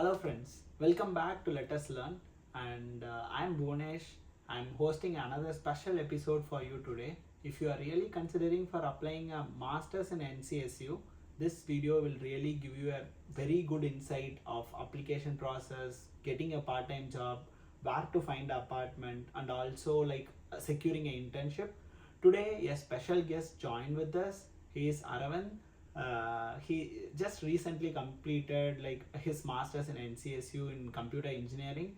Hello friends, welcome back to Let Us Learn, and I'm Bhunesh. I'm hosting another special episode for you today. If you are really considering for applying a master's in NCSU, this video will really give you a very good insight of application process, getting a part-time job, where to find an apartment, and also securing an internship. Today a special guest joined with us. He is Aravind. He just recently completed his masters in NCSU in computer engineering.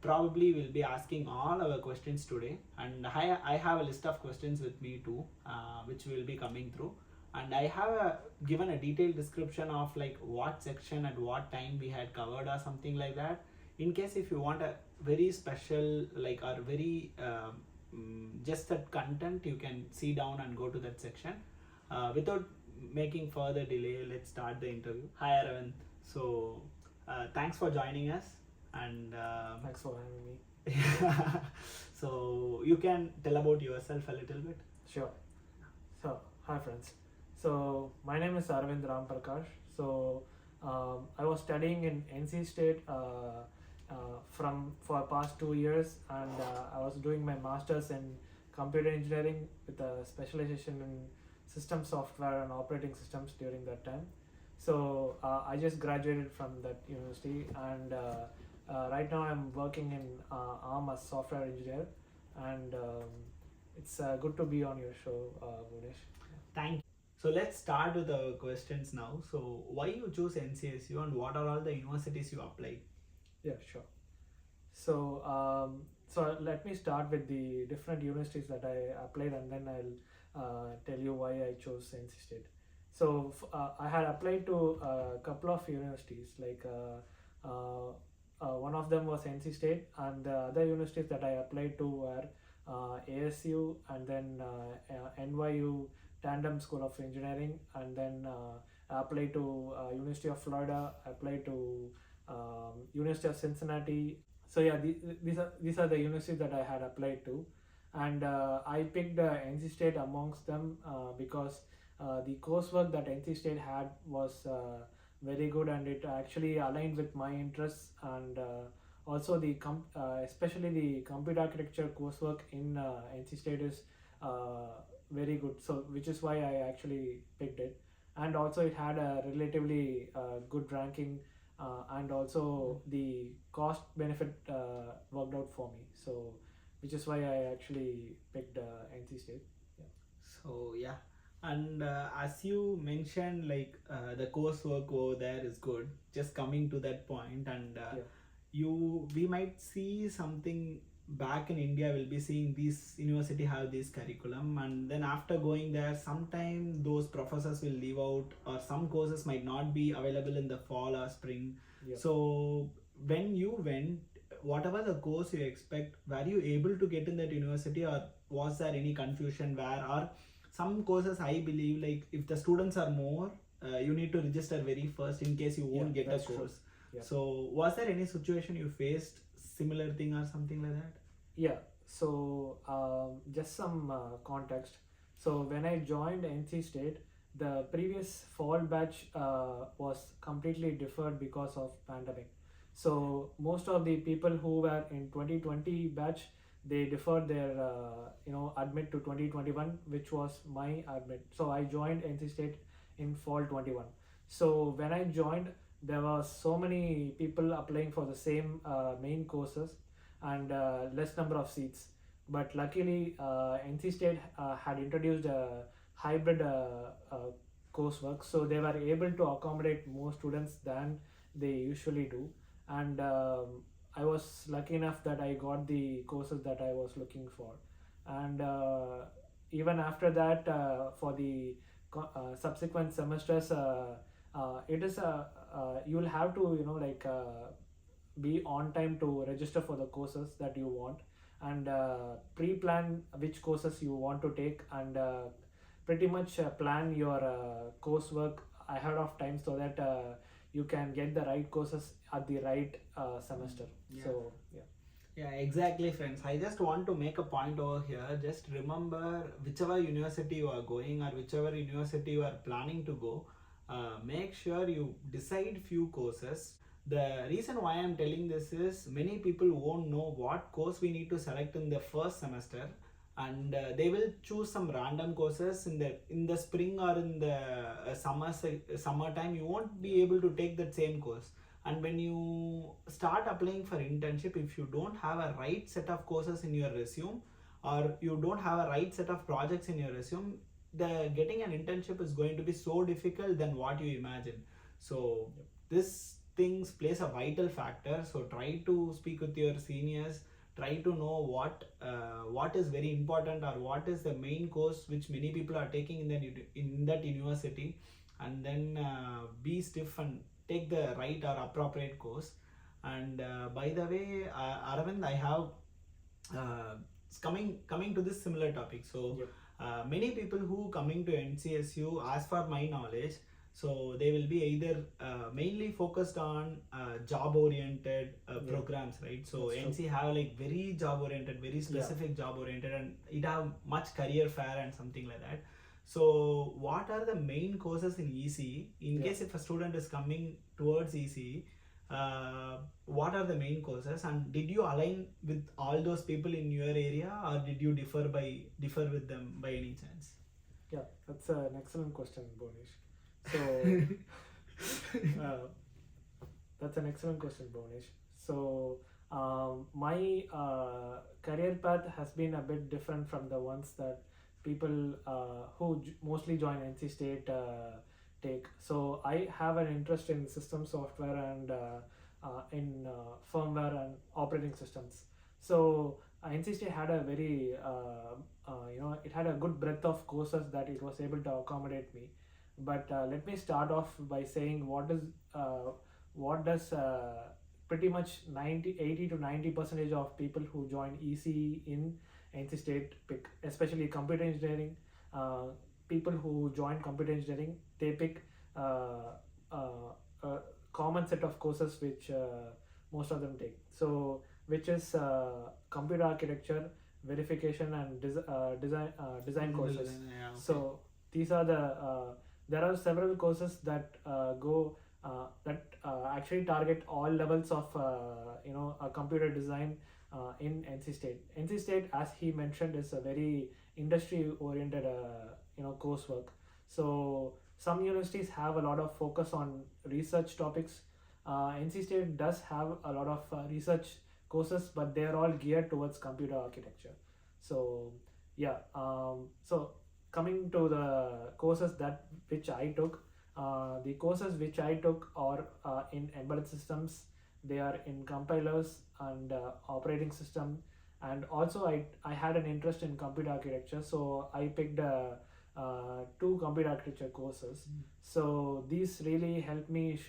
Probably will be asking all our questions today, and I have a list of questions with me too, which will be coming through. And I have given a detailed description of what section at what time we had covered or something like that. In case if you want a very special or very just that content, you can see down and go to that section. Without making further delay, let's start the interview. Hi Aravind. So thanks for joining us, and Thanks for having me. so you can tell about yourself a little bit. Sure. So, hi friends. So, my name is arvindrprakash. So, I was studying in NC State for past 2 years, and I was doing my masters in computer engineering with a specialization in system software and operating systems during that time. So, I just graduated from that university, and right now I'm working in ARM as software engineer, and it's good to be on your show, Bhunesh. Thank you. So let's start with the questions now. So why you choose NCSU and what are all the universities you applied? Yeah, sure. So let me start with the different universities that I applied, and then I'll tell you why I chose NC State. So I had applied to a couple of universities, one of them was NC State, and the other universities that I applied to were ASU, and then NYU Tandem School of Engineering, and then I applied to University of Florida, applied to University of Cincinnati. So yeah, these are the universities that I had applied to, and I picked NC State amongst them because the coursework that NC State had was very good, and it actually aligned with my interests, and also especially the computer architecture coursework in NC State is very good, so which is why I actually picked it. And also it had a relatively good ranking, and also the cost benefit worked out for me, so which is why I actually picked NC State. So yeah, and as you mentioned, the coursework over there is good. Just coming to that point, and we might see something back in India. We'll be seeing these university have this curriculum, and then after going there, sometime those professors will leave out, or some courses might not be available in the fall or spring. So when you went, whatever the course you expect, were you able to get in that university, or was there any confusion where, or some courses I believe if the students are more, you need to register very first in case you won't get a course. So was there any situation you faced similar thing or something like that? Yeah, so just some context. So when I joined NC State, the previous fall batch was completely deferred because of pandemic. So most of the people who were in 2020 batch, they deferred their admit to 2021, which was my admit. So I joined NC State in fall 21. So when I joined, there were so many people applying for the same main courses, and less number of seats. But luckily, NC State had introduced a hybrid coursework, so they were able to accommodate more students than they usually do. And I was lucky enough that I got the courses that I was looking for. And even after that, for the subsequent semesters, it is you'll have to be on time to register for the courses that you want, and pre-plan which courses you want to take, and pretty much plan your coursework ahead of time, so that you can get the right courses at the right semester. So yeah, exactly friends. I just want to make a point over here. Just remember, whichever university you are going, or whichever university you are planning to go, make sure you decide few courses The reason why I'm telling this is many people won't know what course we need to select in the first semester, and they will choose some random courses in the spring or in the summertime. You won't be able to take that same course, and when you start applying for internship, if you don't have a right set of courses in your resume, or you don't have a right set of projects in your resume, the getting an internship is going to be so difficult than what you imagine. So this things plays a vital factor. So try to speak with your seniors, try to know what is very important, or what is the main course which many people are taking in that university, and then be stiff and take the right or appropriate course. And by the way, Aravind, I have coming to this similar topic. So many people who coming to NCSU, as for my knowledge, so they will be either mainly focused on job oriented programs, right? So NC have like very job oriented, very specific job oriented, and it have much career fair and something like that. So what are the main courses in ECE in case if a student is coming towards ECE? What are the main courses, and did you align with all those people in your area, or did you differ with them by any chance? Yeah, that's an excellent question, Bonish. So that's an excellent question, Bonish. So my career path has been a bit different from the ones that people who mostly join NC State take. So I have an interest in system software and in firmware and operating systems. So NC State had a very it had a good breadth of courses that it was able to accommodate me. But let me start off by saying what does pretty much 80 to 90% of people who join ECE in NC State pick, especially computer engineering. People who join computer engineering, they pick a common set of courses which most of them take. So which is computer architecture, verification, and design courses. Okay. So these are there are several courses that actually target all levels of computer design in NC State. NC State, as he mentioned, is a very industry oriented coursework. So some universities have a lot of focus on research topics. NC State does have a lot of research courses, but they are all geared towards computer architecture. So so coming to the courses which I took, the courses which I took are in embedded systems. They are in compilers and operating system, and also I had an interest in computer architecture, so I picked 2 computer architecture courses. So these really helped me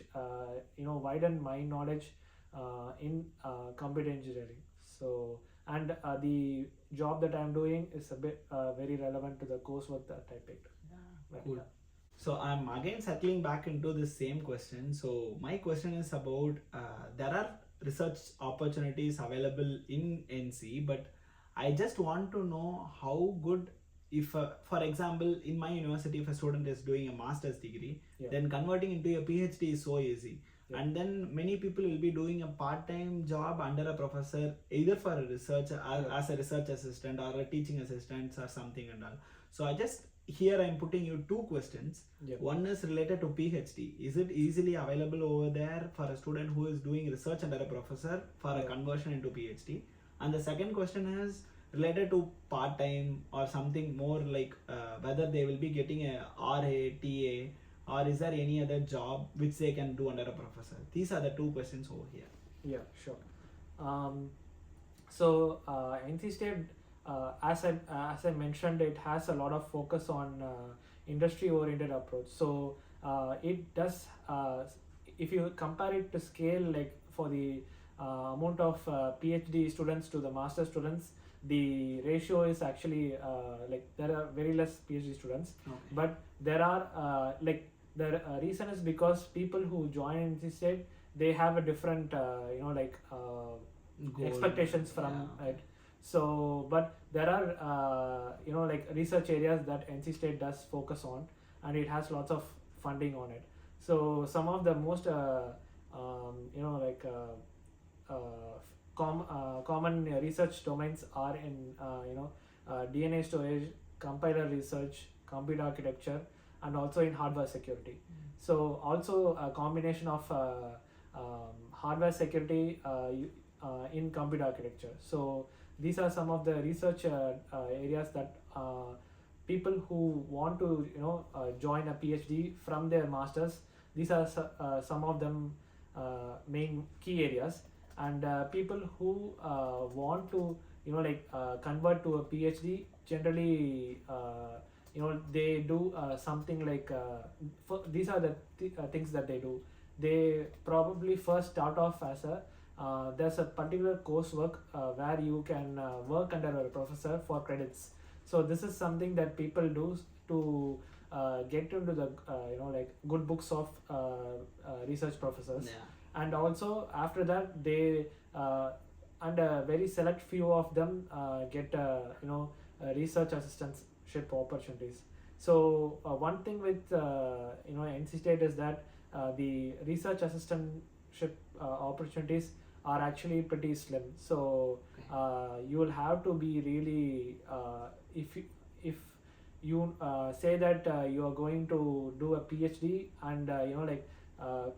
widen my knowledge in computer engineering. So and the job that I'm doing is a bit very relevant to the coursework that I picked. Cool. So I'm again circling back into the same question. So my question is about there are research opportunities available in NC, but I just want to know how good, if for example in my university, if a student is doing a master's degree, then converting into a PhD is so easy. And then many people will be doing a part-time job under a professor, either for a research as a research assistant or a teaching assistant or something and all. So here I'm putting you 2 questions. One is related to PhD. Is it easily available over there for a student who is doing research under a professor for a conversion into PhD? And the second question is related to part-time or something more like whether they will be getting a RA, TA, or is there any other job which they can do under a professor? These are the 2 questions over here. Yeah, sure. So NC State, as I mentioned, it has a lot of focus on industry-oriented approach. So it does, if you compare it to scale, like for the amount of PhD students to the master students, the ratio is actually like there are very less PhD students, but there are the reason is because people who join NC State, they have a different expectations from it. So but there are research areas that NC State does focus on, and it has lots of funding on it. So some of the most like common research domains are in DNA storage, compiler research, computer architecture, and also in hardware security. So also a combination of hardware security in computer architecture. So these are some of the research areas that people who want to join a PhD from their masters. These are some of them main key areas, and people who want to convert to a PhD generally they do something like these are the things that they do. They probably first start off as a there's a particular coursework where you can work under a professor for credits. So this is something that people do to get into the good books of research professors. Yeah. And also after that they and a very select few of them get research assistantship opportunities. So one thing with NC State is that the research assistantship opportunities are actually pretty slim. So you will have to be really if you say that you are going to do a PhD and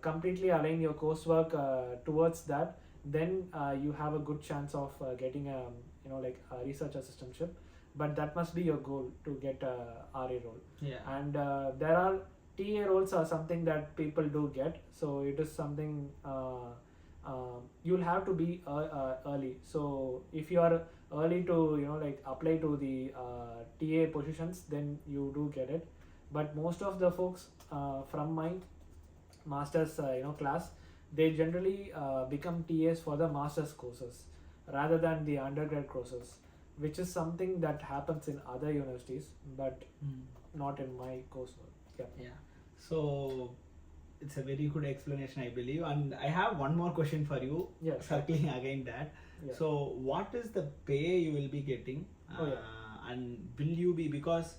completely align your coursework towards that, then you have a good chance of getting a a research assistantship. But that must be your goal to get a RA role. Yeah. And there are TA roles are something that people do get. So it is something you'll have to be early. So if you are early to apply to the TA positions, then you do get it. But most of the folks from my master's class, they generally become TAs for the master's courses rather than the undergrad courses, which is something that happens in other universities but not in my coursework. Yeah. So it's a very good explanation, I believe. And I have one more question for you. Yeah, circling again that. Yeah. So what is the pay you will be getting? And will you be, because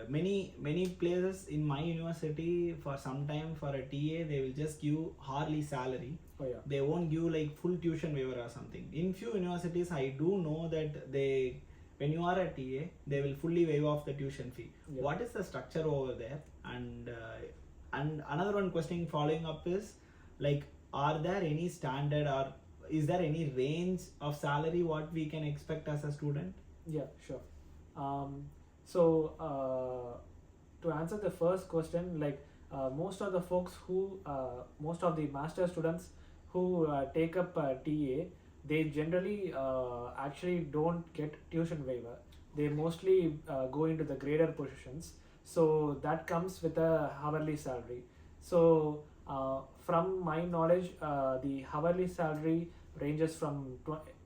many places in my university, for some time for a TA they will just give hourly salary. They won't give like full tuition waiver or something. In few universities I do know that they, when you are a TA, they will fully waive off the tuition fee. What is the structure over there? And another one question following up is, like, are there any standard or is there any range of salary what we can expect as a student? Yeah, sure. So to answer the first question, like most of the folks who most of the master students who take up TA, they generally actually don't get tuition waiver. They mostly go into the grader positions. So that comes with a hourly salary. So from my knowledge, the hourly salary ranges from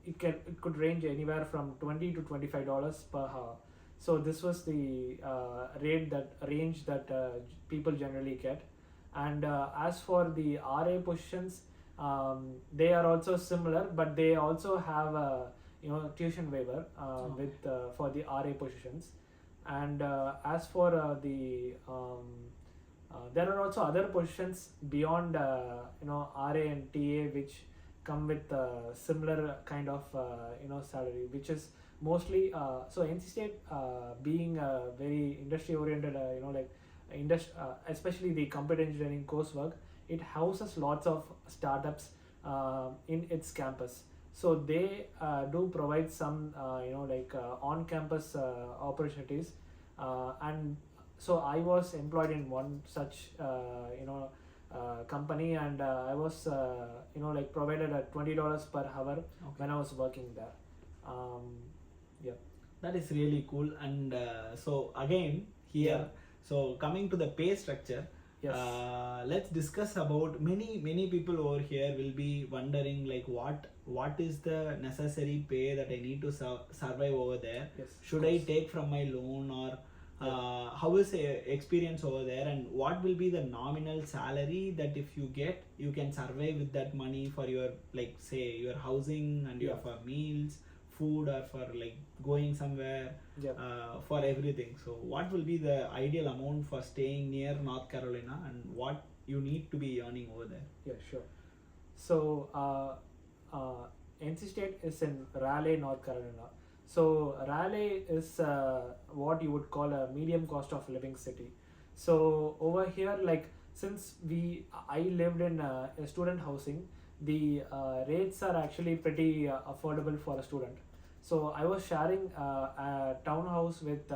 it could range anywhere from $20 to $25 per hour. So this was the range that people generally get. And as for the RA positions, they are also similar, but they also have a tuition waiver with for the RA positions. And as for there are also other positions beyond RA and TA which come with similar kind of salary, which is mostly so NC State being very industry oriented, especially the computer engineering coursework, it houses lots of startups in its campus. So they do provide some on campus opportunities, and so I was employed in one such company, and I was provided at $20 per hour when I was working there. That is really cool. And so again here, so coming to the pay structure, let's discuss about many people over here will be wondering, like, what is the necessary pay that I need to survive over there? Should I take from my loan, or how is the experience over there, and what will be the nominal salary that if you get, you can survive with that money for your, like, say your housing and your for meals, food, or for like going somewhere, for everything. So what will be the ideal amount for staying near North Carolina, and what you need to be earning over there? Yeah, sure. So NC State is in Raleigh, North Carolina. So Raleigh is what you would call a medium cost of living city. So over here, like since I lived in a student housing, the rates are actually pretty affordable for a student. So I was sharing a townhouse with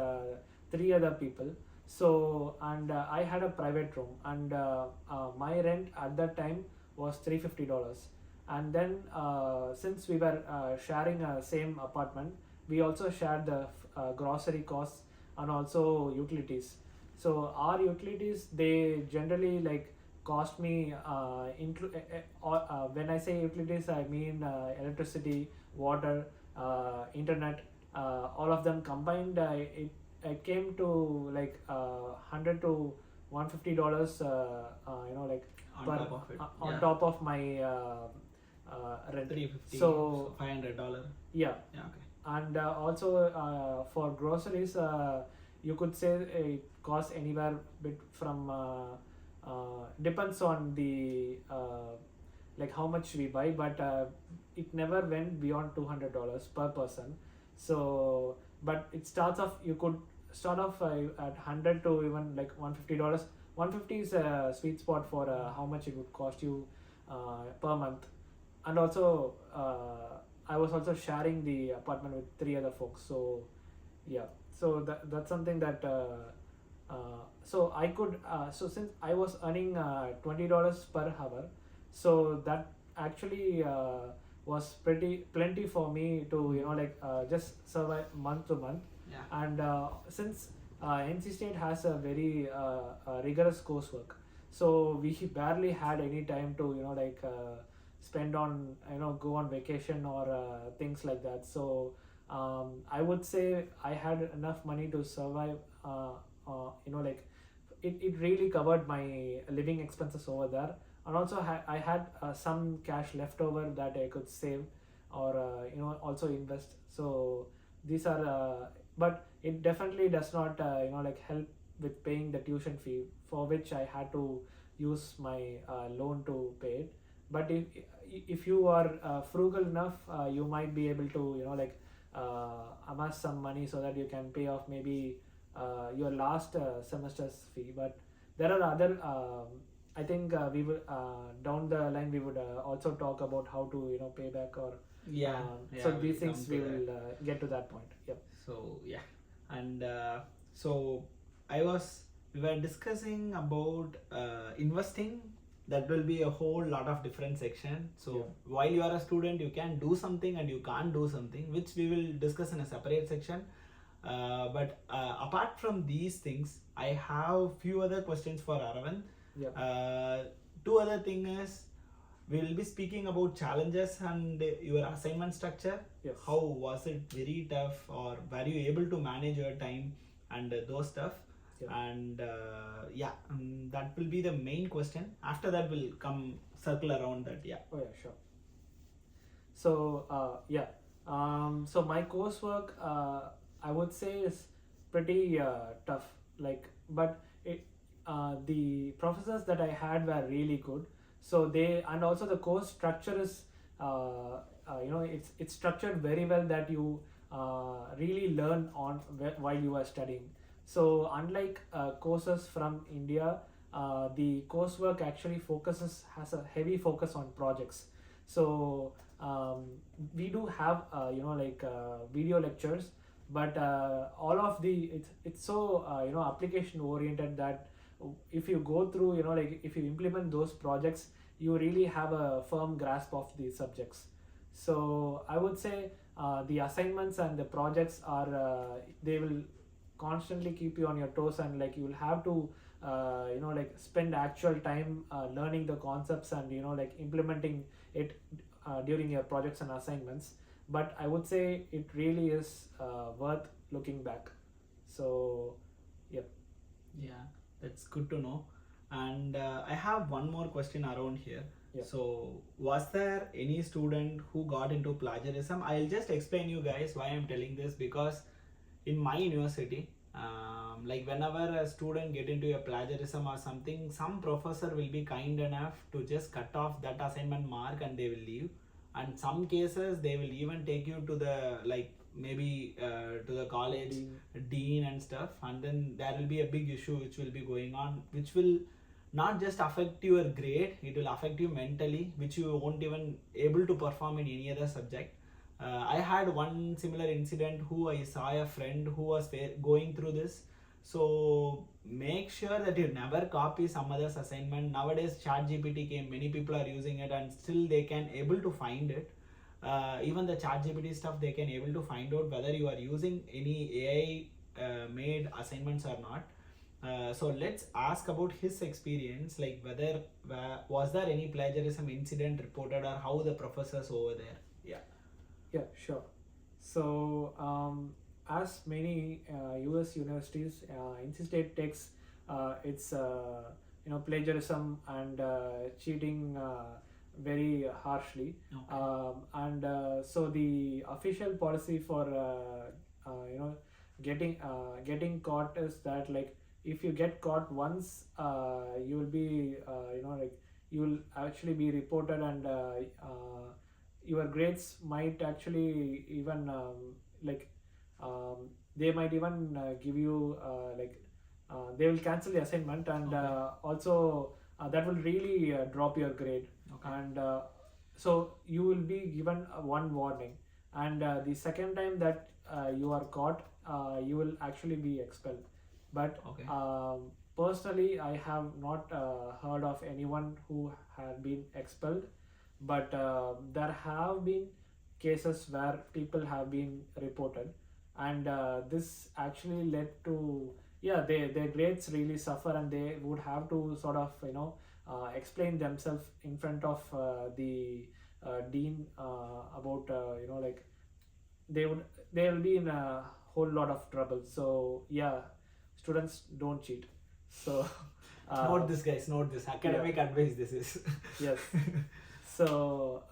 three other people. So and I had a private room, and my rent at that time was $350. And then since we were sharing a same apartment, we also shared the grocery costs and also utilities. So our utilities, they generally like cost me when I say utilities, I mean electricity, water, internet, all of them combined. It came to like $100 to $150 like On per top of it. on Yeah. top of my rent. 350, So $500. yeah, Yeah, okay. and also for groceries, you could say it costs anywhere bit from depends on the like how much we buy, but it never went beyond $200 per person. So but it starts off, you could start off at 100 to even like $150. 150 is a sweet spot for how much it would cost you per month. And also I was also sharing the apartment with three other folks. So yeah, so that's something that so I could so since I was earning $20 per hour, so that actually was plenty for me to like just survive month to month. Yeah. And since NC State has a very rigorous coursework, so we barely had any time to like spend on go on vacation or things like that. So I would say I had enough money to survive. Like it really covered my living expenses over there, and also I had some cash left over that I could save or also invest. So these are but it definitely does not like help with paying the tuition fee, for which I had to use my loan to pay it. But if you are frugal enough, you might be able to like amass some money so that you can pay off maybe your last semester's fee. But there are other I think we will down the line we would also talk about how to pay back or Yeah. so we'll these things come to we that. will get to that point. Yep. So yeah, and so we were discussing about investing. That will be a whole lot of different section. So Yeah. while you are a student, you can do something and you can't do something, which we will discuss in a separate section. But apart from these things, I have few other questions for Aravind. Yeah. Two other thing is, we will be speaking about challenges and your assignment structure. Yes. How was it very tough, or were you able to manage your time and those stuff? Yeah. And that will be the main question. After that, we'll come circle around that. Yeah. Oh yeah, sure. So so my coursework I would say is pretty tough. Like, but the professors that I had were really good. So and also the course structure is it's structured very well that you really learn on while you are studying. So unlike courses from India, the coursework actually has a heavy focus on projects. So we do have video lectures, but all of it's so application oriented that if you go through if you implement those projects, you really have a firm grasp of the subjects. So I would say the assignments and the projects are they will constantly keep you on your toes, and like you will have to spend actual time learning the concepts and implementing it during your projects and assignments. But I would say it really is worth looking back. So Yeah, that's good to know. And I have one more question around here. Yeah. So, was there any student who got into plagiarism? I'll just explain you guys why I'm telling this, because in my university, Like whenever a student get into a plagiarism or something, some professor will be kind enough to just cut off that assignment mark and they will leave. And some cases they will even take you to the like maybe to the college dean and stuff, and then there will be a big issue which will be going on, which will not just affect your grade, it will affect you mentally, which you won't even able to perform in any other subject. I had one similar incident who I saw a friend who was going through this. So make sure that you never copy some other's assignment. Nowadays ChatGPT came, many people are using it and still they can able to find it. Even the ChatGPT stuff, they can able to find out whether you are using any AI made assignments or not. So let's ask about his experience, like whether was there any plagiarism incident reported or how the professors over there. Yeah, sure. So, as many US universities, NC State takes its plagiarism and cheating very harshly. Okay. So the official policy for getting caught is that, like, if you get caught once, you will be you will actually be reported, and your grades might actually even they might even give you they will cancel the assignment, and also that will really drop your grade. Okay. And so you will be given one warning, and the second time that you are caught, you will actually be expelled. But Okay. Personally, I have not heard of anyone who had been expelled, but there have been cases where people have been reported, and this actually led to their grades really suffer, and they would have to sort of explain themselves in front of the dean about they will be in a whole lot of trouble. So yeah, students, don't cheat. So Note this, guys, note this. Academic advice this is. Yes. So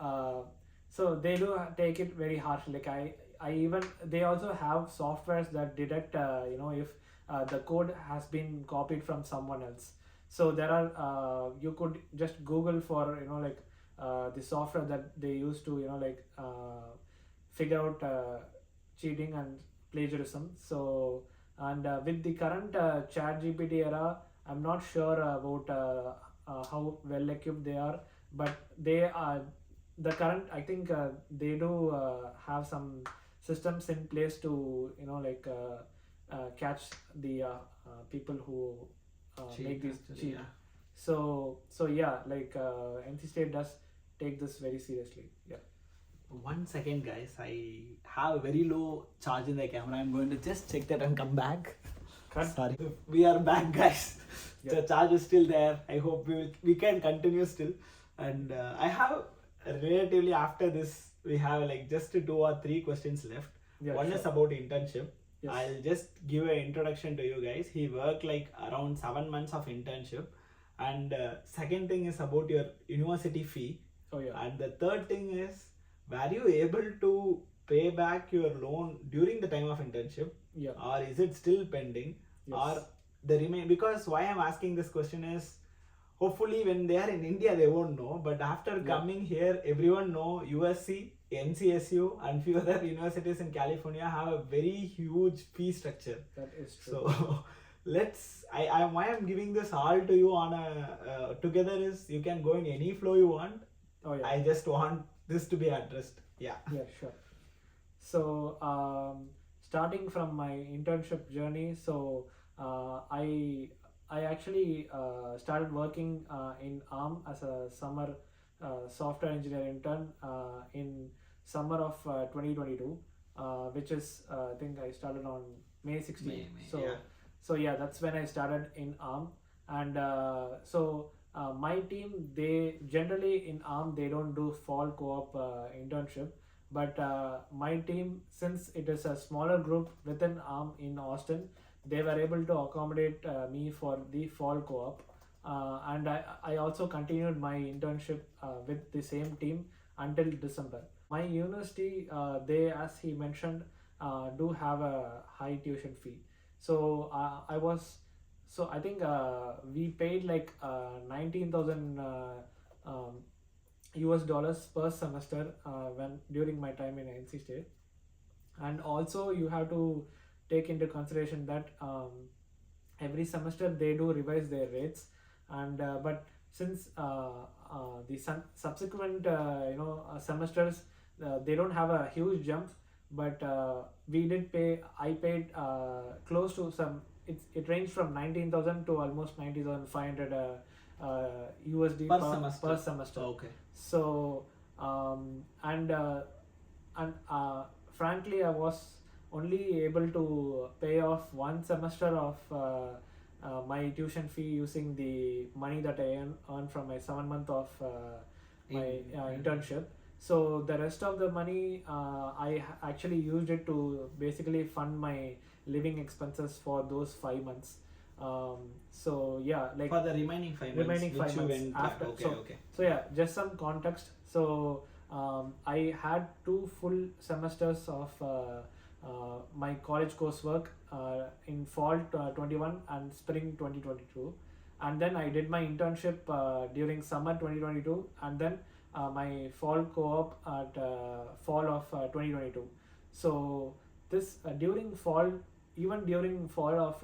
they do take it very harshly. Like I even, they also have softwares that detect if the code has been copied from someone else. So there are you could just Google for the software that they use to figure out cheating and plagiarism. So, and with the current ChatGPT era, I'm not sure about how well equipped they are, but they are the current. I think they do have some systems in place to catch the people who make these cheat. Yeah. So NC State does take this very seriously. Yeah. 1 second, guys. I have a very low charge in the camera. I'm going to just check that and come back. Cut. Sorry. We are back, guys. Yeah. The charge is still there. I hope we can continue still. And I have relatively after this, we have like just 2 or 3 questions left. Yeah, One sure. is about internship. Yes. I'll just give an introduction to you guys. He worked like around 7 months of internship. And second thing is about your university fee. Oh yeah. And the third thing is, were you able to pay back your loan during the time of internship? Yeah. Or is it still pending? Yes. Or the remain? Because why I'm asking this question is, hopefully when they are in India they won't know, but after coming here everyone know USC, NCSU and few other universities in California have a very huge fee structure. That is true. So let's why I'm giving this all to you on a together is, you can go in any flow you want. Oh yeah. I just want this to be addressed. Yeah. Yeah, sure. So starting from my internship journey, so I actually started working in ARM as a summer software engineer intern in summer of 2022, which is I think I started on May 16th. May, So yeah, that's when I started in ARM. And my team, they generally in ARM they don't do fall co-op internship, but my team, since it is a smaller group within ARM in Austin, they were able to accommodate me for the fall co-op, and I also continued my internship with the same team until December. My university, they, as he mentioned, do have a high tuition fee. So I think we paid like 19,000 US dollars per semester when during my time in NC State. And also you have to take into consideration that every semester they do revise their rates, and but since the subsequent semesters they don't have a huge jump, but we did pay. I paid close to some. It ranged from 19,000 to almost 90,500 USD per semester. Okay. So and frankly, I was only able to pay off one semester of my tuition fee using the money that I earned from my 7 month of my internship. So the rest of the money I actually used it to basically fund my living expenses for those 5 months. So yeah, like for the remaining 5 months, remaining 5 months after. Okay. So yeah, just some context. So I had 2 full semesters of my college coursework in fall 21 and spring 2022, and then I did my internship during summer 2022, and then my fall co-op at fall of 2022. So this during fall, even during fall of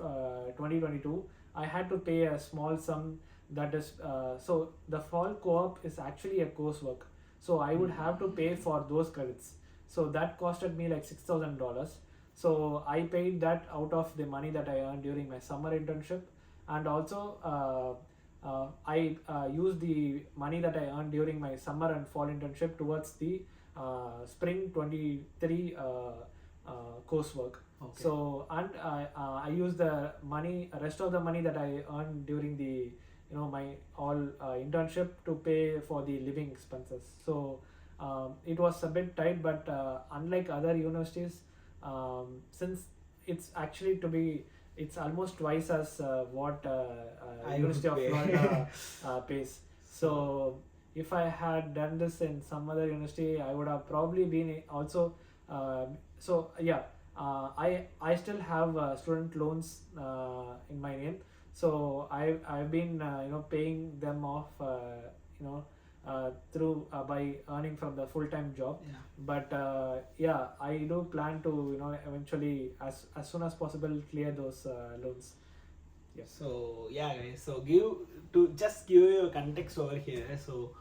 2022, I had to pay a small sum. That is so the fall co-op is actually a coursework, so I would have to pay for those credits. So that costed me like $6,000. So I paid that out of the money that I earned during my summer internship, and also I used the money that I earned during my summer and fall internship towards the spring 23 coursework. Okay. So and I used the rest of the money that I earned during the my all internship to pay for the living expenses. So it was a bit tight, but unlike other universities, since it's actually it's almost twice as what University of Florida pays. So if I had done this in some other university, I would have probably been also. So yeah, I still have student loans in my name. So I've been paying them off through by earning from the full-time job. Yeah. But yeah, I do plan to eventually as soon as possible clear those loans. Yeah. So yeah, guys. So give you a context over here. So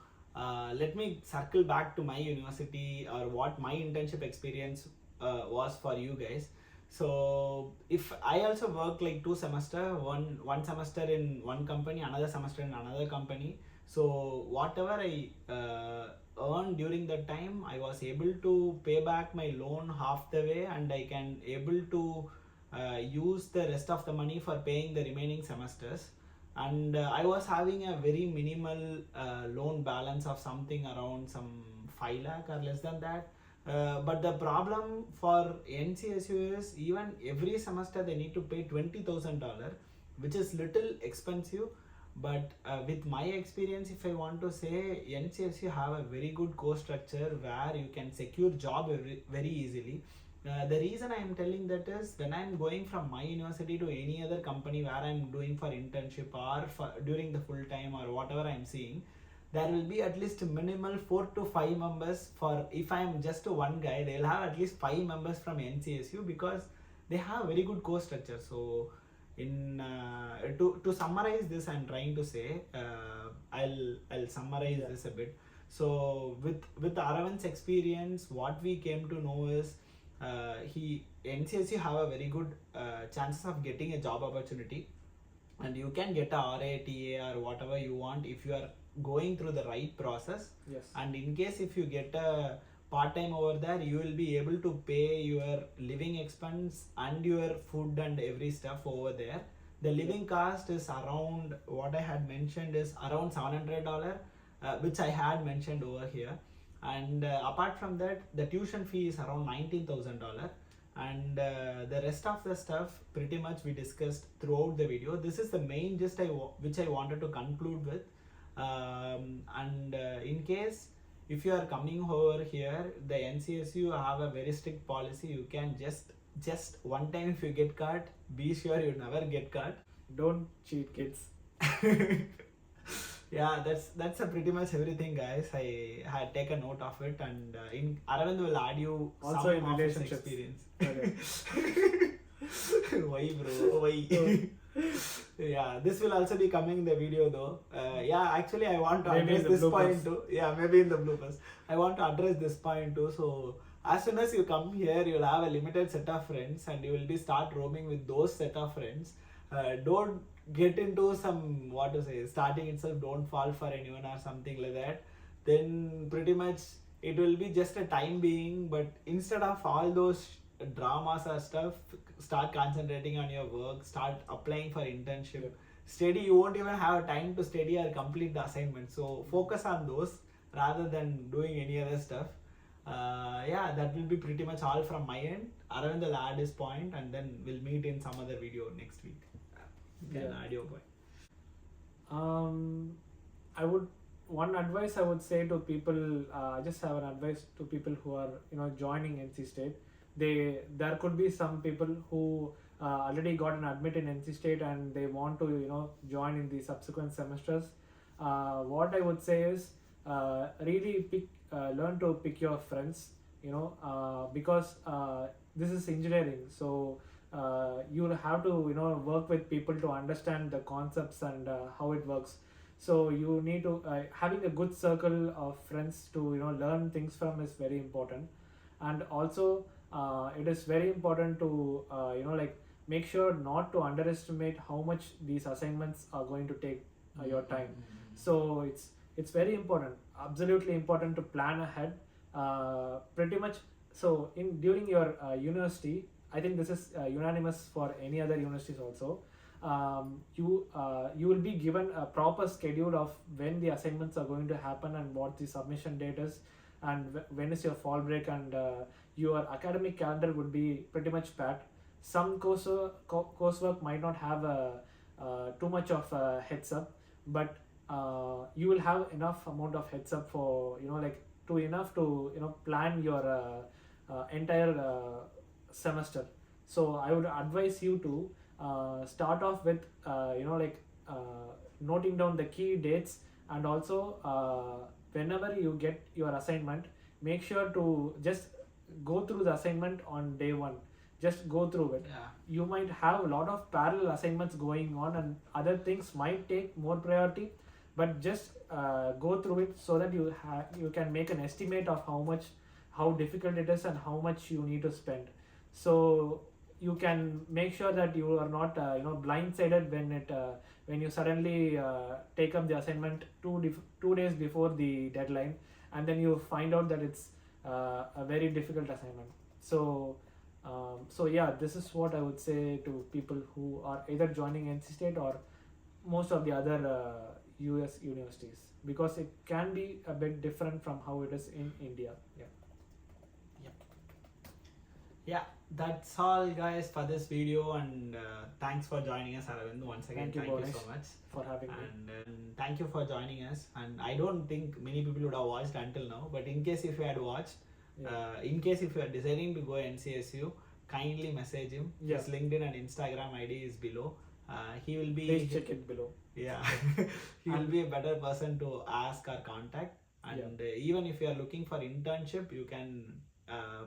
let me circle back to my university or what my internship experience was for you guys. So if I also work like 2 semester, one semester in one company, another semester in another company. So whatever I earned during that time, I was able to pay back my loan half the way, and I can able to use the rest of the money for paying the remaining semesters. And I was having a very minimal loan balance of something around some 5 lakh or less than that. But the problem for NCSU is even every semester they need to pay $20,000, which is little expensive. But with my experience, if I want to say, NCSU have a very good course structure where you can secure job very easily. The reason I am telling that is when I am going from my university to any other company where I am doing for internship or during the full time or whatever I am seeing, there will be at least minimal 4 to 5 members. For if I am just one guy, they will have at least 5 members from NCSU because they have very good course structure. So in to summarize this, I'm trying to say I'll summarize this a bit. So with Aravind's experience, what we came to know is NCSU have a very good chances of getting a job opportunity, and you can get a RA, TA or whatever you want if you are going through the right process. Yes. And in case if you get a part-time over there, you will be able to pay your living expense and your food and every stuff over there. The living cost is around, what I had mentioned is around $700, which I had mentioned over here. And apart from that, the tuition fee is around $19,000. And the rest of the stuff pretty much we discussed throughout the video. This is the main gist which I wanted to conclude with. In case if you are coming over here, the NCSU have a very strict policy. You can just just one time if you get caught, be sure you never get caught. Don't cheat, kids. Yeah, that's a pretty much everything, guys. I had taken note of it, and in Aravind will add you Also some in of his relationships. experience. Okay. Why, bro? Why? Yeah, this will also be coming in the video though. Yeah, actually, I want to Maybe in address the this bloopers. point too. Yeah, maybe in the bloopers. I want to address this point too. So as soon as you come here, you'll have a limited set of friends, and you will be start roaming with those set of friends. Don't get into some, what to say, starting itself. Don't fall for anyone or something like that. Then pretty much it will be just a time being. But instead of all those dramas or stuff, start concentrating on your work, start applying for internship. Study, you won't even have time to study or complete the assignment, so focus on those rather than doing any other stuff. Yeah, that will be pretty much all from my end. Aravind will add his point, and then we'll meet in some other video next week. You can add your point. I would, one advice I would say to people, just have an advice to people who are joining NC State. There could be some people who already got an admit in NC State and they want to join in the subsequent semesters. What I would say is really learn to pick your friends, because this is engineering, so you'll have to work with people to understand the concepts and how it works. So you need to having a good circle of friends to learn things from is very important. And also it is very important to make sure not to underestimate how much these assignments are going to take your time. So it's very important, absolutely important to plan ahead, pretty much. So during your university, I think this is unanimous for any other universities also. You will be given a proper schedule of when the assignments are going to happen and what the submission date is, and when is your fall break, and your academic calendar would be pretty much packed. Some coursework might not have too much of a heads up, but you will have enough amount of heads up for to plan your entire semester. So I would advise you to start off with noting down the key dates, and also whenever you get your assignment, make sure to just go through the assignment on day one. Just go through it. Yeah. You might have a lot of parallel assignments going on and other things might take more priority, but just go through it so that you can make an estimate of how difficult it is and how much you need to spend. So you can make sure that you are not blindsided when you suddenly take up the assignment 2 days before the deadline, and then you find out that it's a very difficult assignment. So yeah, this is what I would say to people who are either joining NC State or most of the other US universities, because it can be a bit different from how it is in India. Yeah, that's all, guys, for this video, and thanks for joining us, Aravind, once again. Thank you, Thank you Bonesh, so much for having me. and thank you for joining us. And I don't think many people would have watched until now, but in case if you had watched, in case if you are deciding to go NCSU, kindly message him. Yeah. His LinkedIn and Instagram ID is below. He will be, Please check it below. yeah, he will be a better person to ask or contact. And even if you are looking for internship, you can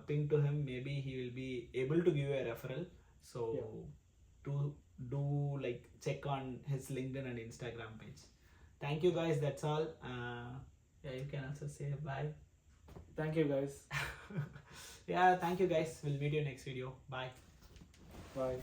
ping to him. Maybe he will be able to give you a referral. So to do check on his LinkedIn and Instagram page. Thank you, guys. That's all. Yeah, you can also say bye. Thank you, guys. Yeah, thank you, guys. We'll meet you next video. Bye. Bye.